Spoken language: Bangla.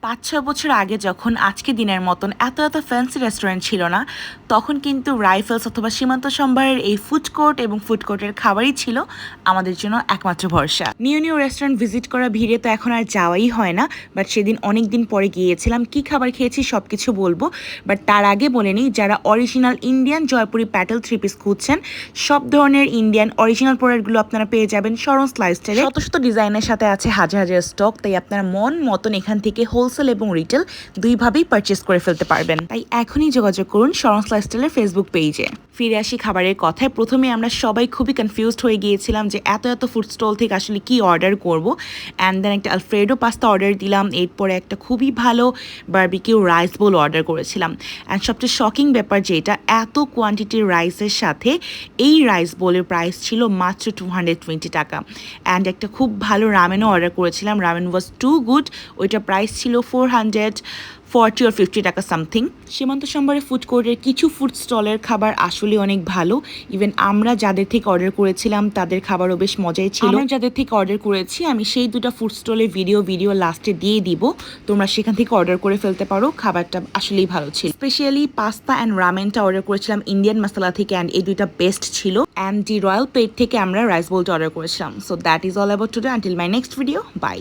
5-6 বছর আগে যখন আজকে দিনের মতন এত ফ্যান্সি রেস্টুরেন্ট ছিল না, তখন কিন্তু রাইফেলস অথবা সীমান্ত সম্ভারের এই ফুড কোর্ট এবং ফুড কোর্টের খাবারই ছিল আমাদের জন্য একমাত্র ভরসা। নিউ রেস্টুরেন্ট ভিজিট করা ভিড়ে তো এখন আর যাওয়াই হয় না, বাট সেদিন অনেক দিন পরে গিয়েছিলাম। কি খাবার খেয়েছি সব কিছু বলবো, বাট তার আগে বলে নিই, যারা original Indian Jaipuri Patel 3 piece খুঁজছেন, সব ধরনের ইন্ডিয়ান অরিজিনাল প্রোডাক্টগুলো আপনারা পেয়ে যাবেন শরণ স্লাইসটাইলে। শত ডিজাইনের সাথে আছে হাজার স্টক, তাই আপনার মন মতন এখান থেকে হোলসেল এবং রিটেল দুইভাবেই পারচেস করে ফেলতে পারবেন। তাই এখনই যোগাযোগ করুন শরণ স্লাইসটাইলের ফেসবুক পেজে। ফিরে আসি খাবারের কথায়। প্রথমে আমরা সবাই খুবই কনফিউজড হয়ে গিয়েছিলাম যে এত ফুড স্টল থেকে আসলে কি অর্ডার করব। অ্যান্ড দেন একটা আলফ্রেডো পাস্তা অর্ডার দিলাম, এরপরে একটা খুবই ভালো বারবিকিউ রাইস বোল অর্ডার করেছিলাম। অ্যান্ড সবচেয়ে শকিং ব্যাপার যেটা, এত কোয়ান্টিটির রাইসের সাথে এই রাইস বোলের প্রাইস ছিল মাত্র 220 টাকা। অ্যান্ড একটা খুব ভালো রামেনও অর্ডার করেছিলাম, রামেন ওয়াজ টু গুড, ওইটা প্রাইস ছিল 440 or 50 টাকা সামথিং। সীমান্ত সম্ভারে ফুড কোর্টের কিছু ফুড স্টলের খাবার আসলে অনেক ভালো। ইভেন আমরা যাদের থেকে অর্ডার করেছিলাম তাদের খাবারও বেশ মজাই ছিল। আমরা যাদের থেকে অর্ডার করেছি আমি সেই দুটো ফুড স্টলের ভিডিও লাস্টে দিয়ে দিব, তোমরা সেখান থেকে অর্ডার করে ফেলতে পারো। খাবারটা আসলেই ভালো ছিল। স্পেশালি পাস্তা অ্যান্ড রামেনটা অর্ডার করেছিলাম ইন্ডিয়ান মশলা থেকে, অ্যান্ড এই দুইটা বেস্ট ছিল। অ্যান্ড দি রয়্যাল প্লেট থেকে আমরা রাইস বোলটা অর্ডার করেছিলাম। So that is all about today. Until my next video, by.